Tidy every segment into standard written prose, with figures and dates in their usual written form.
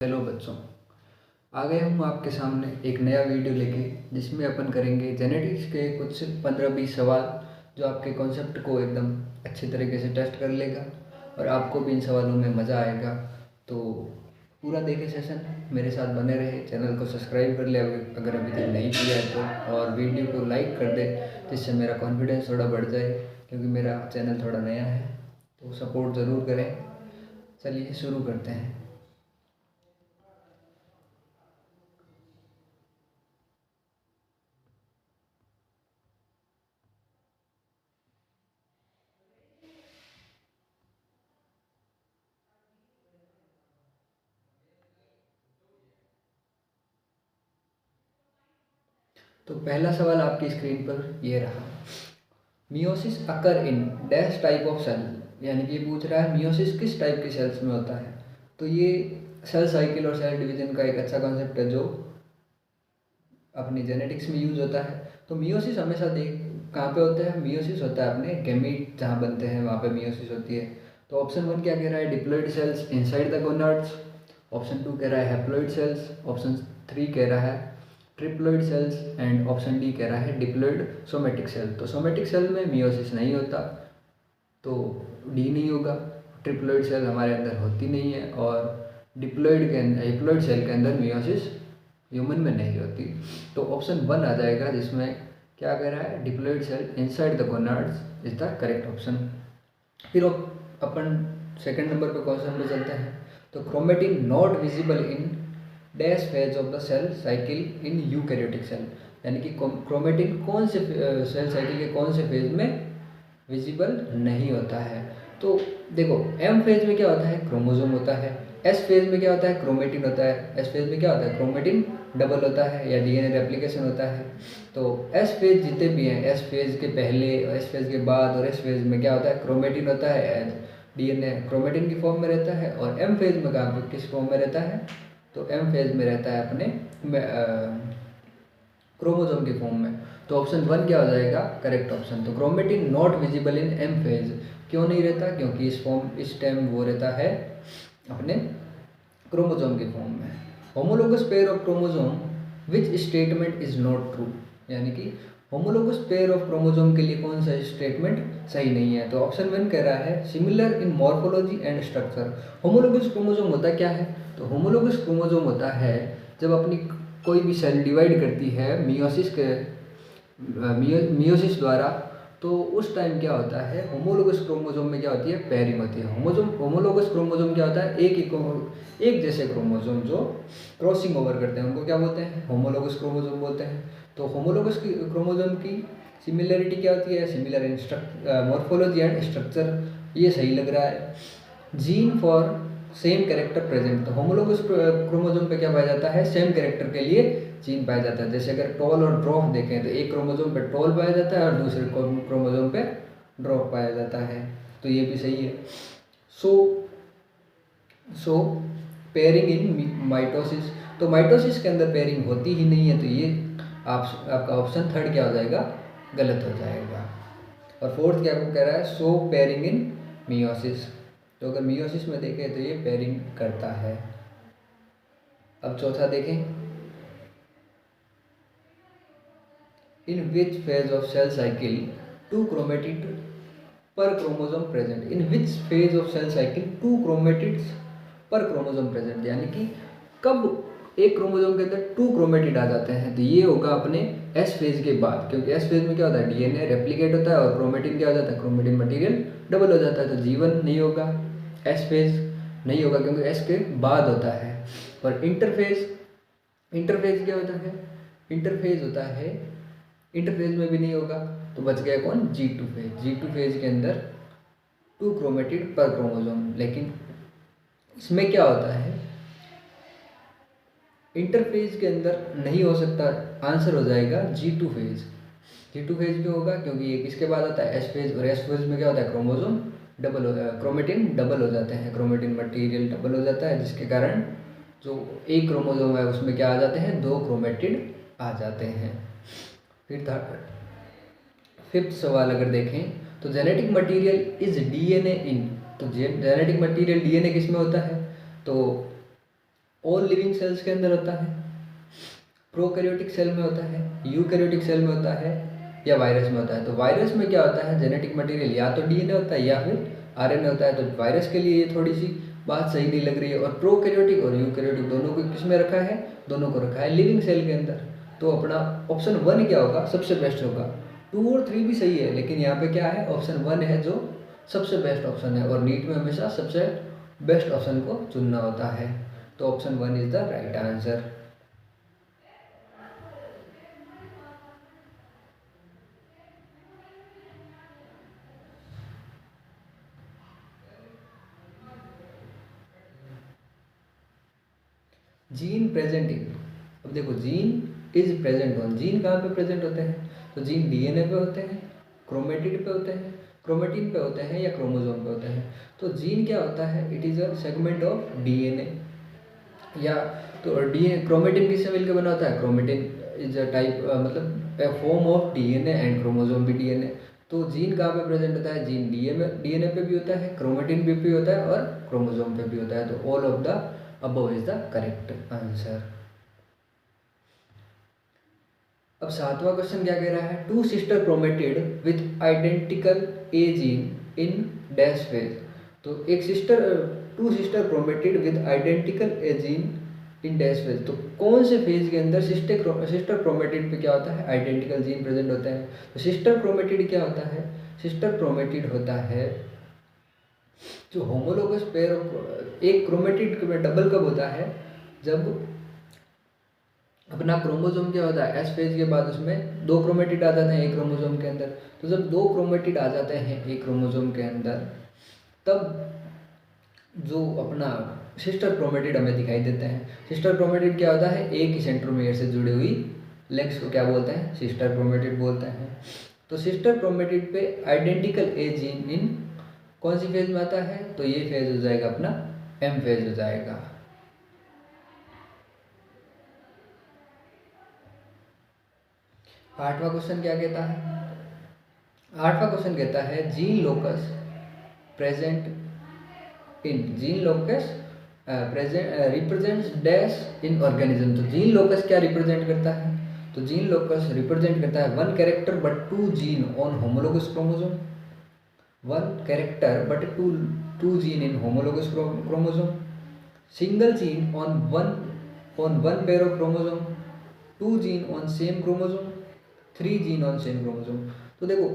Hello बच्चों, आ गया हूँ आपके सामने एक नया वीडियो लेके जिसमें अपन करेंगे जेनेटिक्स के कुछ 15-20 सवाल जो आपके कॉन्सेप्ट को एकदम अच्छे तरीके से टेस्ट कर लेगा और आपको भी इन सवालों में मज़ा आएगा। तो पूरा देखें सेशन, मेरे साथ बने रहे। चैनल को सब्सक्राइब कर ले अगर अभी तक नहीं किया है तो, और वीडियो को लाइक कर दे जिससे मेरा कॉन्फिडेंस थोड़ा बढ़ जाए, क्योंकि मेरा चैनल थोड़ा नया है। तो सपोर्ट ज़रूर करें। चलिए शुरू करते हैं। तो पहला सवाल आपकी स्क्रीन पर ये रहा, meiosis occur in dash type of cell, यानी कि ये पूछ रहा है मियोसिस किस टाइप के सेल्स में होता है। तो ये सेल साइकिल और सेल डिवीजन का एक अच्छा कॉन्सेप्ट है जो अपनी जेनेटिक्स में यूज होता है। तो मियोसिस हमेशा देख कहाँ पे होता है, मियोसिस होता है अपने गैमीट जहाँ बनते हैं वहाँ पे मियोसिस होती है। तो ऑप्शन 1 क्या कह रहा है, diploid sales inside the gonads. Option 2 कह रहा है हैप्लॉइड सेल्स। ऑप्शन 3 कह रहा है triploid cells. And option D कह रहा है डिप्लॉइड सोमेटिक सेल। तो सोमेटिक सेल में मियोसिस नहीं होता, तो डी नहीं होगा। ट्रिप्लॉइड सेल हमारे अंदर होती नहीं है, और डिप्लॉइड के अंदर डिप्लॉइड सेल के अंदर मियोसिस ह्यूमन में नहीं होती। तो ऑप्शन 1 आ जाएगा, जिसमें क्या कह रहा है, diploid cell inside the gonads is the correct option. फिर अपन सेकंड नंबर पे क्वेश्चन पे चलते हैं। तो chromatin not visible in dash phase of the cell cycle in eukaryotic cell, यानी कि क्रोमेटिन कौन से सेल साइकिल के कौन से फेज में विजिबल नहीं होता है। तो देखो, एम फेज में क्या होता है, क्रोमोसोम होता है। एस फेज में क्या होता है, क्रोमेटिन होता है। एस फेज में क्या होता है, क्रोमेटिन डबल होता है या डीएनए रेप्लिकेशन होता है। तो एस फेज जितने भी हैं, एस फेज के पहले, एस फेज के बाद और एस फेज में क्या होता है, क्रोमेटिन होता है, डीएनए क्रोमेटिन की फॉर्म में रहता है। और एम फेज में कहाँ पे किस फॉर्म में रहता है, तो एम फेज में रहता है अपने क्रोमोसोम की फॉर्म में। तो ऑप्शन 1 क्या हो जाएगा, करेक्ट ऑप्शन। तो chromatin not visible in M phase क्यों नहीं रहता, क्योंकि इस टाइम वो रहता है अपने क्रोमोसोम की फॉर्म में। Homologous pair of chromosome which statement is not true, यानी कि होमोलोगस पेयर ऑफ क्रोमोसोम के लिए कौन सा स्टेटमेंट सही नहीं है। तो ऑप्शन 1 कह रहा है similar in morphology and structure. Homologous chromosome होता क्या है, तो होमोलोगस क्रोमोसोम होता है जब अपनी कोई भी सेल डिवाइड करती है मियोसिस द्वारा, तो उस टाइम क्या होता है, होमोलोगस क्रोमोसोम में क्या होती है, पेयरिंग होती है। होमोलोगस क्रोमोसोम क्या होता है, एक जैसे क्रोमोसोम जो क्रॉसिंग ओवर करते हैं उनको क्या बोलते हैं, होमोलोगस क्रोमोसोम बोलते हैं। तो होमोलोगस क्रोमोसोम की सिमिलरिटी क्या होती है, similar in morphology and structure, ये सही लग रहा है। Gene for same character present, तो होमोलोगस क्रोमोसोम पे क्या पाया जाता है, सेम कैरेक्टर के लिए जीन पाया जाता है। जैसे अगर टॉल और ड्रॉप देखें तो एक क्रोमोसोम पे टॉल पाया जाता है और दूसरे क्रोमोसोम पे ड्रॉप पाया जाता है, तो ये भी सही है। सो पेयरिंग इन माइटोसिस, तो माइटोसिस के अंदर पेयरिंग होती ही नहीं है, तो ये आपका ऑप्शन 3 क्या हो जाएगा, गलत हो जाएगा। और फोर्थ क्या कह रहा है, सो पेयरिंग इन मियोसिस, तो अगर मियोसिस में देखें तो ये पेयरिंग करता है। अब चौथा देखें, in which phase of cell cycle 2 chromatid per chromosome present, in which phase of cell cycle 2 chromatids per chromosome present, यानी कि कब एक क्रोमोसोम के अंदर 2 क्रोमेटिड आ जाते हैं, तो ये होगा अपने एस फेज के बाद, क्योंकि एस फेज में क्या होता है, डीएनए रेप्लिकेट होता है और क्रोमेटिन क्या हो जाता है, क्रोमेटिन मटेरियल डबल हो जाता है, तो जीवन नहीं होगा, एस फेज नहीं होगा क्योंकि एस के बाद होता है। और इंटरफेज क्या होता है, इंटरफेज होता है, इंटरफेज में भी नहीं होगा, तो बच गया कौन, G2 फेज। G2 फेज के अंदर 2 क्रोमेटिड पर क्रोमोसोम, लेकिन इसमें क्या होता है, इंटरफेज के अंदर नहीं हो सकता, आंसर हो जाएगा G2 फेज। G2 फेज क्यों होगा, क्योंकि ये किसके बाद आता है, एस फेज, और एस फेज में क्या होता है, क्रोमोसोम डबल हो क्रोमेटिन डबल हो जाते हैं, क्रोमेटिन मटेरियल डबल हो जाता है, जिसके कारण जो एक क्रोमोसोम है उसमें क्या आ जाते हैं, 2 क्रोमेटिड आ जाते हैं। फिर फिफ्थ सवाल अगर देखें, तो genetic material is DNA in, तो जेनेटिक मटेरियल डीएनए किस में होता है, तो ऑल लिविंग सेल्स के अंदर होता है, प्रोकैरियोटिक सेल में होता है, यूकैरियोटिक सेल में होता है, या वायरस में होता है। तो वायरस में क्या होता है, जेनेटिक मटेरियल या तो डीएनए होता है या फिर आरएनए होता है। तो वायरस के लिए ये थोड़ी सी बात सही नहीं लग रही है। और प्रोकैरियोटिक और यूकैरियोटिक दोनों को किस में रखा है, दोनों को रखा है लिविंग सेल के अंदर। तो अपना ऑप्शन 1 क्या होगा, सबसे बेस्ट होगा। 2 और 3 भी सही है, लेकिन यहाँ पे क्या है, ऑप्शन 1 है जो सबसे बेस्ट ऑप्शन है। और नीट में हमेशा सबसे बेस्ट ऑप्शन को चुनना होता है। तो option 1 is the right answer. Gene present in, अब देखो gene is present on, gene कहाँ पे प्रेजेंट होते हैं, तो जीन डीएनए पे होते हैं, क्रोमेटिड पे होते हैं, क्रोमेटिन पे होते हैं, या क्रोमोसोम पे होते हैं। तो जीन क्या होता है, it is a segment of DNA, या तो डीएनए क्रोमेटिन किससे मिलकर बना होता है, क्रोमेटिन इज अ टाइप मतलब a form of DNA and chromosome भी डीएनए। तो जीन कहाँ पे प्रेजेंट होता है, जीन डीएनए पे भी होता है, क्रोमेटिन पे भी होता है, और क्रोमोसोम पे भी होता है। तो all of the above is the correct answer. अब 7वां क्वेश्चन क्या कह रहा है, 2 sister chromatid with identical A gene in dash phase. तो एक sister 2 sister chromatid with identical A gene in dash phase. तो कौन से फेज के अंदर सिस्टर क्रोमेटिड पे क्या होता है, आइडेंटिकल जीन प्रेजेंट होते हैं। तो सिस्टर क्रोमेटिड क्या होता है, सिस्टर क्रोमेटिड होता है जो होमोलोगस पेयर ऑफ, एक क्रोमेटिड में डबल कब होता है, जब अपना क्रोमोसोम क्या होता है, एस फेज के बाद उसमें 2 क्रोमेटिड आ जाते हैं एक क्रोमोसोम के अंदर। तो जब 2 क्रोमेटिड आ जाते हैं एक क्रोमोसोम के अंदर, तब जो अपना सिस्टर क्रोमेटिड हमें दिखाई देते हैं। सिस्टर क्रोमेटिड क्या होता है, एक ही सेंट्रोमियर से जुड़ी हुई लेग्स को क्या बोलते हैं, सिस्टर क्रोमेटिड बोलते हैं। तो सिस्टर क्रोमेटिड पे आइडेंटिकल ए जीन इन कौन सी फेज में आता है, तो ये फेज हो जाएगा अपना एम फेज हो जाएगा। 8वां क्वेश्चन क्या कहता है, 8वां क्वेश्चन कहता है gene locus present in, gene locus present represents dash in organism. तो जीन लोकस क्या रिप्रेजेंट करता है, तो जीन लोकस रिप्रेजेंट करता है 1 character but 2 gene on homologous chromosome, 1 character but 2 gene in homologous chromosome, single gene on one pair of chromosome, 2 gene on same chromosome, 3 gene on same chromosome. तो देखो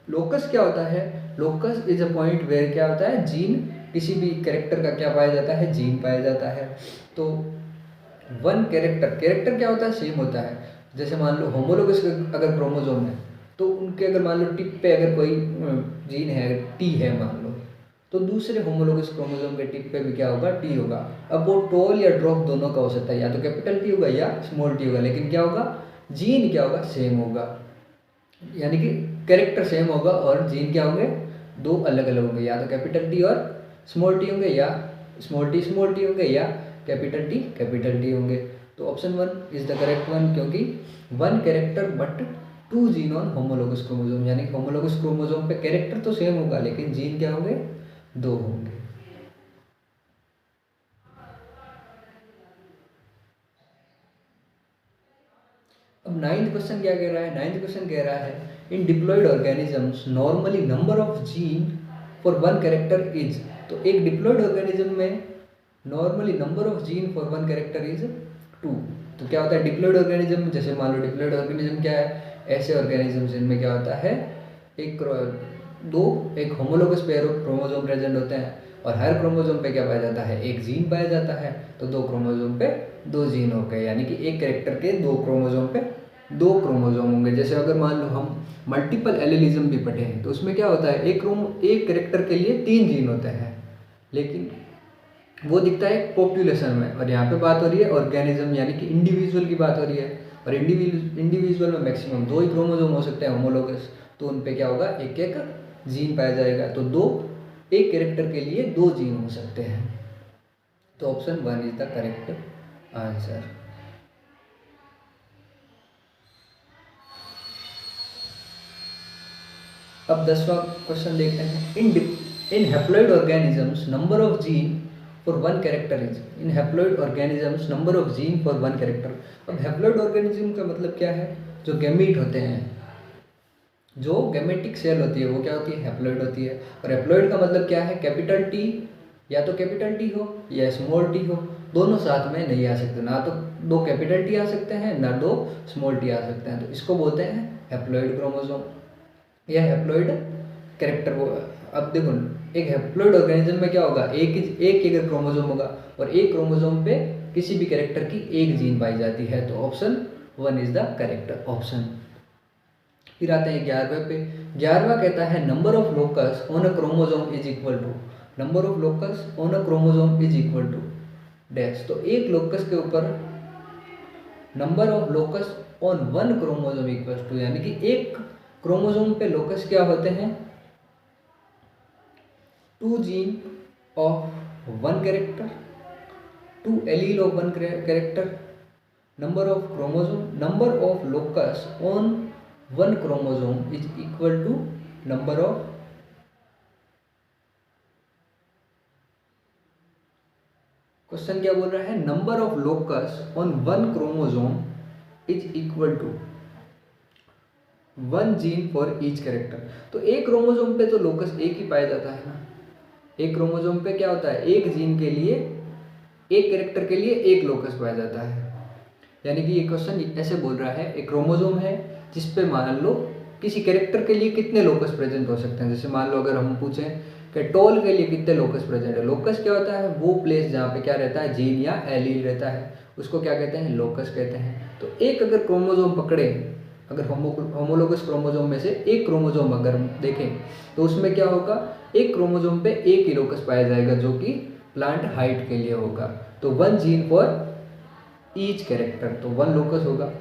locus क्या होता है, locus is a point where क्या होता है, gene किसी भी कैरेक्टर का क्या पाया जाता है, जीन पाया जाता है। तो 1 कैरेक्टर क्या होता है, सेम होता है। जैसे मान लो होमोलोगस अगर क्रोमोसोम है, तो उनके अगर मान लो टिप पे अगर कोई जीन है, टी है मान लो, तो दूसरे होमोलोगस क्रोमोसोम के टिप पे भी क्या होगा, टी होगा। अब वो टॉल या ड्रॉप दोनों का हो सकता है, या तो कैपिटल टी होगा या स्मॉल टी होगा, लेकिन क्या होगा, जीन क्या होगा, सेम होगा। यानी कि कैरेक्टर सेम होगा और जीन क्या होंगे, 2 अलग अलग होंगे, या तो कैपिटल टी और स्मॉल टी होंगे, या स्मॉल टी होंगे, या कैपिटल टी होंगे। तो option 1 is the correct one, क्योंकि 1 character but 2 gene on homologous chromosome, यानी होमोलोगस क्रोमोसोम पे कैरेक्टर तो सेम होगा लेकिन जीन क्या होंगे, 2 होंगे। अब 9th क्वेश्चन क्या कह रहा है, 9th क्वेश्चन कह रहा है in diploid organisms normally number of gene for 1 character is. तो एक डिप्लॉयड ऑर्गेनिज्म में normally number of gene for 1 character is 2। तो क्या होता है डिप्लॉयड ऑर्गेनिज्म, जैसे मान लो डिप्लॉयड ऑर्गेनिज्म क्या है, ऐसे ऑर्गेनिज्म जिनमें क्या होता है एक homologous pair of chromosome present होते हैं, और हर क्रोमोसोम पे क्या पाया जाता है, एक जीन पाया जाता है। तो 2 क्रोमोसोम पे 2 जीन हो गए, यानी कि एक कैरेक्टर के 2 क्रोमोसोम पे 2 क्रोमोसोम होंगे। जैसे अगर मान लो हम मल्टीपल एलिलिज्म भी पढ़े हैं, तो उसमें क्या होता है एक कैरेक्टर के लिए 3 जीन होते हैं, लेकिन वो दिखता है पॉपुलेशन में। और यहाँ पे बात हो रही है ऑर्गेनिज्म यानी कि इंडिविजुअल की बात हो रही है, और इंडिविजुअल में मैक्सिमम 2 ही क्रोमोसोम हो सकते हैं होमोलोगस। तो उन पे क्या होगा, एक एक जीन पाया जाएगा। तो एक कैरेक्टर के लिए 2 जीन हो सकते हैं। तो option 1 is the correct answer. अब 10वां क्वेश्चन देखते हैं in haploid organisms number of gene for one character is in haploid organisms number of gene for one character. अब हैप्लॉइड ऑर्गेनिज्म का मतलब क्या है, जो गैमीट होते हैं, जो गैमेटिक सेल होती है वो क्या होती है, हैप्लॉइड होती है। और हैप्लॉइड का मतलब क्या है, कैपिटल टी, या तो कैपिटल टी हो या स्मॉल टी हो, दोनों साथ में नहीं आ सकते, ना तो दो कैपिटल टी आ सकते हैं ना दो स्मॉल टी आ सकते हैं, तो इसको बोलते हैं हैप्लॉइड क्रोमोसोम या हैप्लॉइड कैरेक्टर। वो अब देखो, एक हैप्लॉइड ऑर्गेनिज्म में क्या होगा, एक अगर क्रोमोसोम होगा और एक क्रोमोसोम पे किसी भी कैरेक्टर की एक जीन पाई जाती है, तो option 1 is the correct option. फिर आते हैं 11वें पे। 11वां कहता है number of locus on a chromosome is equal to, number of locus on a chromosome is equal to dash. तो एक लोकस के ऊपर number of locus on one chromosome equal to, यानी कि एक क्रोमोसोम पे लोकस क्या होते हैं, 2 gene of one character, 2 allele of one character, number of chromosome, number of locus on one chromosome is equal to number of, question क्या बोल रहा है, number of locus on one chromosome is equal to 1 gene for each character. तो एक chromosome पे तो locus एक ही पाया जाता है ना, एक क्रोमोसोम पे क्या होता है, एक जीन के लिए, एक कैरेक्टर के लिए एक लोकस पाया जाता है। यानी कि ये क्वेश्चन ऐसे बोल रहा है, एक क्रोमोसोम है जिस पे मान लो किसी कैरेक्टर के लिए कितने लोकस प्रेजेंट हो सकते हैं। जैसे मान लो अगर हम पूछें कि टॉल के लिए कितने लोकस प्रेजेंट है, लोकस क्या होता है, वो प्लेस जहाँ पे क्या रहता है, जीन या एलील रहता है, उसको क्या कहते हैं, लोकस कहते हैं। तो एक अगर क्रोमोसोम पकड़े, अगर होमोलोगस क्रोमोसोम में से एक क्रोमोसोम अगर देखें, तो उसमें क्या होगा, एक क्रोमोसोम पे एक ही लोकस पाया जाएगा जो कि प्लांट हाइट के लिए होगा। तो 1 जीन फॉर ईच कैरेक्टर, तो 1 लोकस होगा।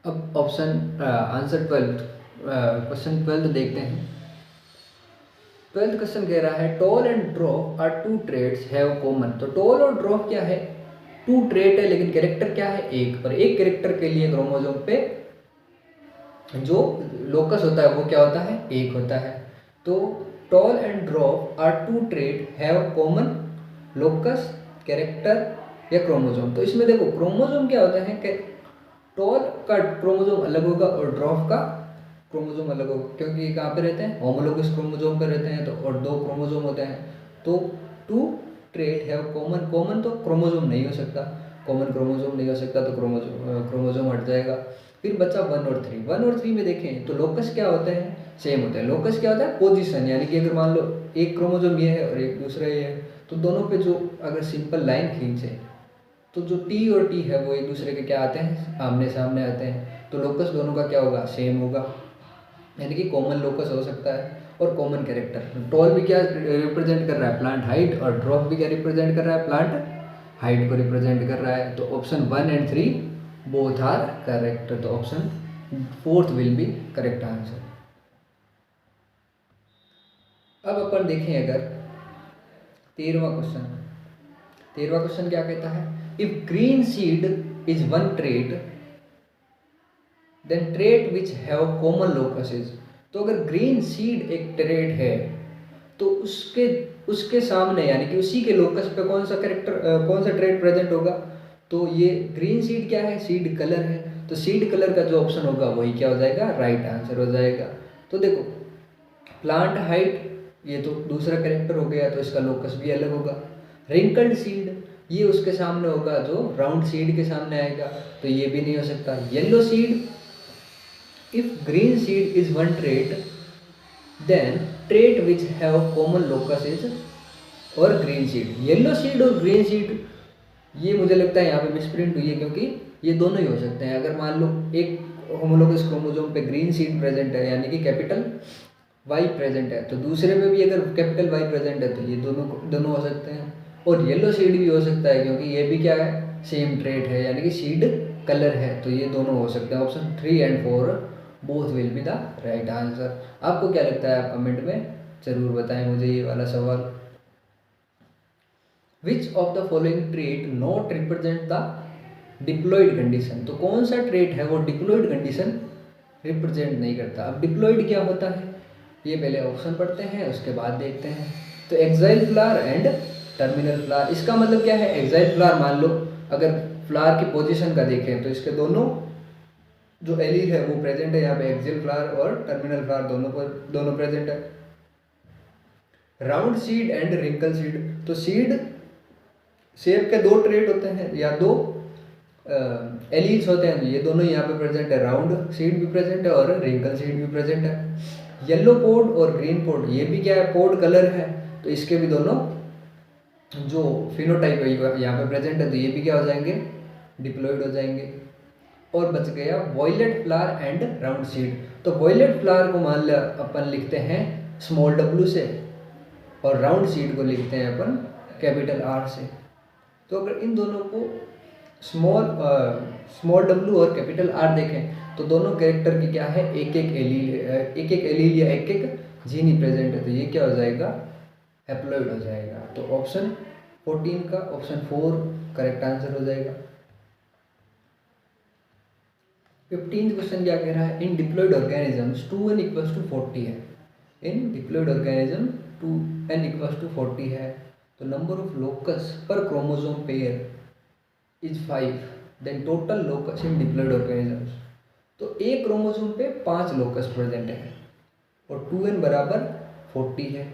अब ऑप्शन आंसर 12, क्वेश्चन 12 देखते हैं। 12th क्वेश्चन कह रहा है tall and drop are 2 traits have common. तो टॉल और ड्रॉप क्या है, 2 ट्रेट है, लेकिन कैरेक्टर क्या है, एक। और एक कैरेक्टर के लिए क्रोमोसोम पे जो लोकस होता है वो क्या होता है, एक होता है। तो tall and drop are 2 trait have common locus, character या क्रोमोसोम। तो इसमें देखो क्रोमोसोम क्या होता है कि टॉल का क्रोमोसोम अलग होगा और ड्रॉप का क्रोमोसोम अलग होगा, क्योंकि ये कहाँ पे रहते हैं, होमोलोगस क्रोमोसोम पे रहते हैं। तो और 2 क्रोमोसोम होते हैं, तो 2 ट्रेट हैव कॉमन, कॉमन तो क्रोमोसोम नहीं हो सकता, कॉमन क्रोमोसोम नहीं हो सकता, तो क्रोमोसोम हट जाएगा। फिर बचा 1 और 3। 1 और 3 में देखें तो लोकस क्या होते हैं, सेम होते हैं। लोकस क्या होता है, पोजीशन, यानी कि अगर मान लो एक क्रोमोसोम ये है और एक दूसरा ये है, तो दोनों पे जो अगर सिंपल लाइन खींचे तो जो टी और टी है वो एक दूसरे के क्या आते हैं, आमने सामने आते हैं। तो लोकस दोनों का क्या होगा, सेम होगा, यानी कि कॉमन लोकस हो सकता है। और कॉमन कैरेक्टर, टॉल भी क्या रिप्रेजेंट कर रहा है, प्लांट हाइट, और ड्रॉप भी क्या रिप्रेजेंट कर रहा है, प्लांट हाइट को रिप्रेजेंट कर रहा है। तो option 1 and 3 both are correct, तो option 4th will be correct answer. अब अपन देखें अगर 13वां क्वेश्चन। 13वां क्वेश्चन क्या कहता है, if green seed is 1 trait then trait which have common locus is. तो अगर ग्रीन सीड एक ट्रेट है तो उसके सामने, यानी कि उसी के लोकस पे कौन सा कैरेक्टर, कौन सा ट्रेट प्रेजेंट होगा। तो ये ग्रीन सीड क्या है, सीड कलर है, तो सीड कलर का जो ऑप्शन होगा वही क्या हो जाएगा, राइट आंसर हो जाएगा। तो देखो प्लांट हाइट ये तो दूसरा कैरेक्टर हो गया, तो इसका लोकस भी अलग होगा। रिंकल्ड सीड ये उसके सामने होगा जो राउंड सीड के सामने आएगा, तो ये भी नहीं हो सकता। Yellow seed, if green seed is 1 trait then trait which have common locus is और ग्रीन सीड। येलो सीड और ग्रीन सीड ये मुझे लगता है यहाँ पे मिसप्रिंट हुई है, क्योंकि ये दोनों ही हो सकते हैं। अगर मान लो एक होमोलोगस क्रोमोसोम पे ग्रीन सीड प्रेजेंट है, यानी कि कैपिटल वाई प्रेजेंट है, तो दूसरे पे भी अगर कैपिटल वाई प्रेजेंट है, तो ये दोनों हो सकते हैं। और येलो सीड भी हो सकता है, क्योंकि ये भी क्या है, सेम ट्रेट है, यानी कि सीड कलर है, तो ये दोनों हो सकते हैं। Option 3 and 4 both will be the right answer. आपको क्या लगता है, आप कमेंट में जरूर बताएं मुझे ये वाला सवाल। Which of the following trait not represent the diploid condition. तो कौन सा ट्रेट है वो डिप्लॉयड कंडीशन रिप्रेजेंट नहीं करता। अब डिप्लॉयड क्या होता है, ये पहले ऑप्शन पढ़ते हैं उसके बाद देखते हैं। तो axial flower and terminal flower, इसका मतलब क्या है, एक्साइल फ्लावर मान लो अगर फ्लावर की पोजीशन का देखें तो इसके दोनों जो एलील है वो प्रेजेंट है यहाँ पे, एक्सियल फ्लावर और टर्मिनल फ्लावर दोनों प्रेजेंट है। Round seed and wrinkle seed, तो सीड सेब के दो ट्रेट होते हैं या दो एलील्स होते हैं, ये दोनों यहाँ पे प्रेजेंट है, राउंड सीड भी प्रेजेंट है और रिंकल सीड भी प्रेजेंट है। येलो पोड और ग्रीन पोड, ये भी क्या है, पोड कलर है, तो इसके भी दोनों जो फिनोटाइप है यहाँ पे प्रेजेंट है, तो ये भी क्या हो जाएंगे, डिप्लॉयड हो जाएंगे। और बच गया violet flower and round seed, तो वॉयलेट फ्लावर को मान लिया अपन लिखते हैं स्मॉल w से और राउंड सीड को लिखते हैं अपन कैपिटल R से। तो अगर इन दोनों को स्मॉल w और कैपिटल R देखें तो दोनों कैरेक्टर की क्या है, एक एक एलील या एक एक जीन ही प्रेजेंट है, तो ये क्या हो जाएगा, हैप्लॉइड हो जाएगा। तो ऑप्शन 14 का ऑप्शन 4 करेक्ट आंसर हो जाएगा। 15th क्वेश्चन क्या कह रहा है, in diploid organisms 2n equals to 40 है, in diploid organism 2n equals to 40 है, तो number of locus per chromosome pair is 5, then total locus in diploid organisms, तो एक क्रोमोसोम पे 5 लोकस प्रेजेंट है और 2n बराबर 40 है,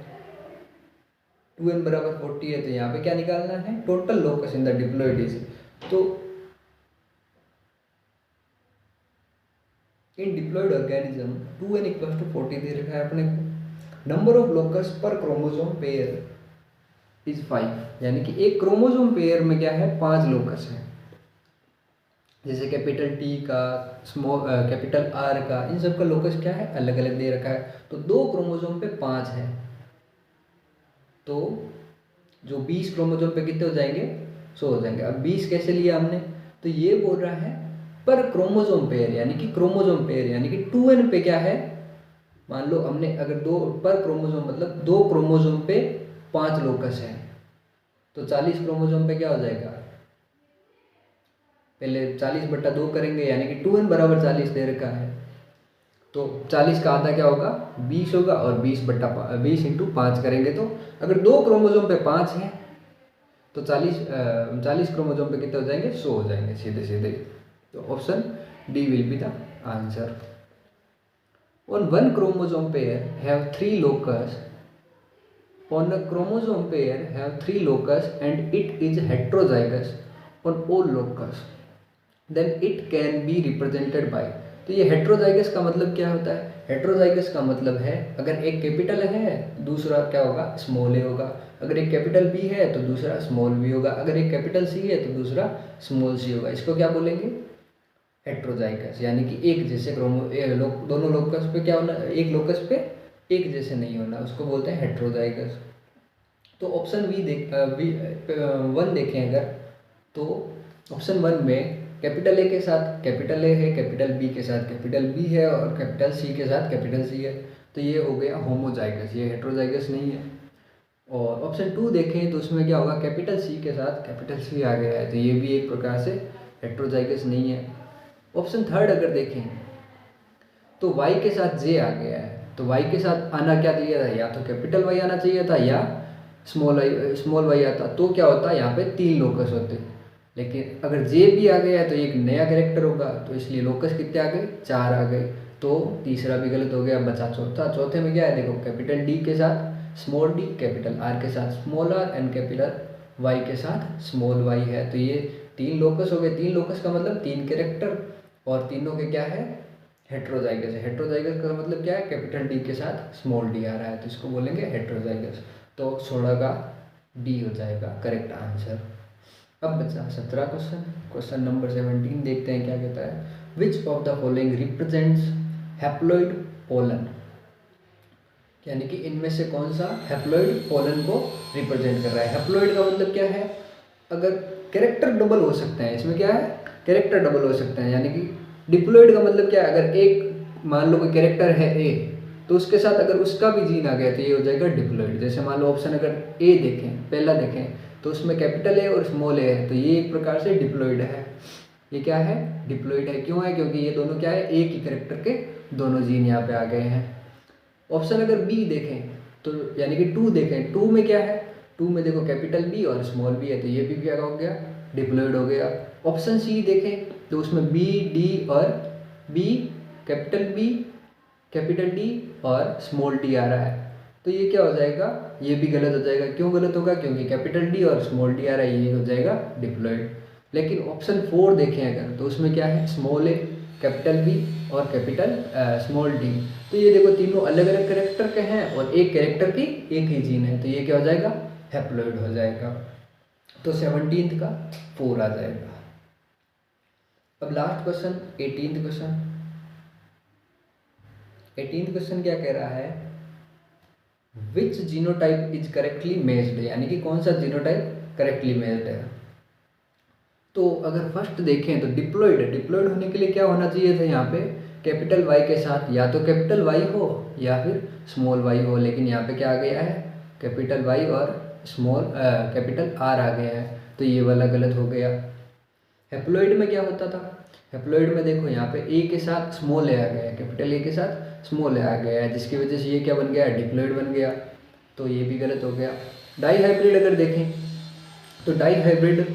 2n बराबर 40 है, तो यहाँ पे क्या निकालना है, total locus in the diploid is, तो in diploid organism 2n equals to 40 दे रखा है अपने को, number of locus per chromosome pair is 5, यानी कि एक क्रोमोसोम पेयर में क्या है, 5 लोकस है, जैसे कैपिटल T का, कैपिटल R का, इन सब का लोकस क्या है, अलग अलग दे रखा है, तो 2 क्रोमोसोम पे 5 है, तो जो 20 क्रोमोसोम पे कितने हो जाएंगे, 100 हो जाएंगे। अब 20 कैसे लिया हमने, तो ये बोल रहा है पर क्रोमोसोम पेयर, यानी कि क्रोमोसोम पेयर यानी कि 2n पे क्या है, मान लो हमने अगर 2 पर क्रोमोसोम मतलब 2 क्रोमोसोम पे 5 लोकस है, तो 40 क्रोमोसोम पे क्या हो जाएगा, पहले 40/2 करेंगे, यानी कि 2n बराबर 40 दे रखा है, तो 40 का आधा क्या होगा, 20 होगा, और 20 इंटू 5 करेंगे, तो अगर 2 क्रोमोसोम पे 5 है तो 40 क्रोमोसोम पे कितने हो जाएंगे, 100 हो जाएंगे सीधे सीधे, तो option D will be the answer. On one chromosome pair have 3 locus, on a chromosome pair have 3 locus and it is heterozygous on all locus, then it can be represented by, तो ये heterozygous का मतलब क्या होता है, heterozygous का मतलब है अगर एक कैपिटल है दूसरा क्या होगा, स्मॉल ए होगा, अगर एक कैपिटल बी है तो दूसरा स्मॉल बी होगा, अगर एक कैपिटल सी है तो दूसरा स्मॉल सी होगा, इसको क्या बोलेंगे, हेट्रोजाइगस, यानी कि एक जैसे दोनों लोकस पे क्या होना, एक लोकस पे एक जैसे नहीं होना, उसको बोलते हैं हेट्रोजाइगस। तो ऑप्शन वन देखें अगर, तो ऑप्शन 1 में कैपिटल ए के साथ कैपिटल ए है, कैपिटल बी के साथ कैपिटल बी है और कैपिटल सी के साथ कैपिटल सी है, तो ये हो गया होमोजाइगस, ये हेट्रोजाइगस नहीं है। और ऑप्शन 2 देखें तो उसमें क्या होगा, कैपिटल सी के साथ कैपिटल सी आ गया है, तो ये भी एक प्रकार से हेट्रोजाइगस नहीं है। ऑप्शन 3 अगर देखें तो y के साथ j आ गया है, तो y के साथ आना क्या चाहिए था, या तो कैपिटल Y आना चाहिए था या स्मॉल y आता, तो क्या होता है यहाँ पे 3 लोकस होते, लेकिन अगर j भी आ गया है तो एक नया कैरेक्टर होगा, तो इसलिए लोकस कितने आ गए, 4 आ गए, तो तीसरा भी गलत हो गया, बचा चौथा। चौथे में क्या है, देखो कैपिटल D के साथ स्मॉल d, कैपिटल R के साथ small r and capital Y के साथ स्मॉल y है, तो ये 3 लोकस हो गए। 3 लोकस का मतलब 3 कैरेक्टर, और तीनों के क्या है, हेट्रोजाइगस है। हेट्रोजाइगस का मतलब क्या है, कैपिटल डी के साथ स्मॉल डी आ रहा है, तो इसको बोलेंगे हेट्रोजाइगस, तो 16 का डी हो जाएगा करेक्ट आंसर। अब बचा 17 क्वेश्चन, क्वेश्चन नंबर 17 देखते हैं क्या कहता है, विच of the following represents haploid pollen, यानी कि इनमें से कौन सा हैप्लॉइड पोलन को रिप्रेजेंट कर रहा है। हैप्लॉइड का मतलब क्या है, अगर कैरेक्टर डबल हो सकते हैं, इसमें क्या है, कैरेक्टर डबल हो सकते हैं, यानी कि डिप्लॉइड का मतलब क्या है, अगर एक मान लो कोई कैरेक्टर है ए, तो उसके साथ अगर उसका भी जीन आ गया तो ये हो जाएगा डिप्लॉइड। जैसे मान लो ऑप्शन अगर ए देखें, पहला देखें, तो उसमें कैपिटल ए और स्मॉल ए है, तो ये एक प्रकार से डिप्लॉइड है। ये क्या है, डिप्लॉइड है। क्यों है, क्योंकि ये दोनों क्या है, एक ही कैरेक्टर के दोनों जीन यहाँ पे आ गए हैं। ऑप्शन अगर बी देखें तो यानी कि 2 देखें, 2 में क्या है, 2 में देखो कैपिटल बी और स्मॉल बी है, तो ये भी क्या हो गया, डिप्लॉयड हो गया। ऑप्शन सी देखें तो उसमें बी डी और बी कैपिटल डी और स्मॉल डी आ रहा है, तो ये क्या हो जाएगा, ये भी गलत हो जाएगा। क्यों गलत होगा, क्योंकि कैपिटल डी और स्मॉल डी आ रहा है, ये हो जाएगा डिप्लॉयड। लेकिन ऑप्शन 4 देखें अगर, तो उसमें क्या है, स्मॉल ए, कैपिटल बी और कैपिटल स्मॉल डी, तो ये देखो तीनों अलग अलग कैरेक्टर के हैं और एक कैरेक्टर की एक ही जीन है, तो ये क्या हो जाएगा, हैप्लॉइड हो जाएगा। तो 17th का 4 आ जाएगा। अब last question 18th question. 18th question क्या कह रहा है, विच जीनोटाइप इज करेक्टली मैच्ड, यानी कि कौन सा जीनोटाइप करेक्टली मैच्ड है। तो अगर फर्स्ट देखें तो डिप्लॉयड होने के लिए क्या होना चाहिए था, यहाँ पे कैपिटल वाई के साथ या तो कैपिटल वाई हो या फिर स्मॉल वाई हो, लेकिन यहाँ पे क्या आ गया है, कैपिटल वाई और स्मॉल कैपिटल आर आ गया है, तो ये वाला गलत हो गया। हैप्लॉइड में क्या होता था, हैप्लॉइड में देखो यहाँ पे ए के साथ स्मॉल ए आ गया है, कैपिटल ए के साथ स्मॉल ए आ गया है, जिसकी वजह से ये क्या बन गया, डिप्लॉयड बन गया, तो ये भी गलत हो गया। डाई हाइब्रिड अगर देखें तो डाई हाइब्रिड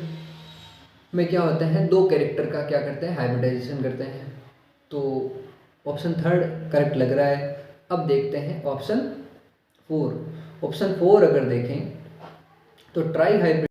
में क्या होता है, दो कैरेक्टर का क्या करते हैं, हाइब्रिडाइजेशन करते हैं, तो ऑप्शन 3 करेक्ट लग रहा है। अब देखते हैं ऑप्शन 4। ऑप्शन 4 अगर देखें तो ट्राई हाइब्रिड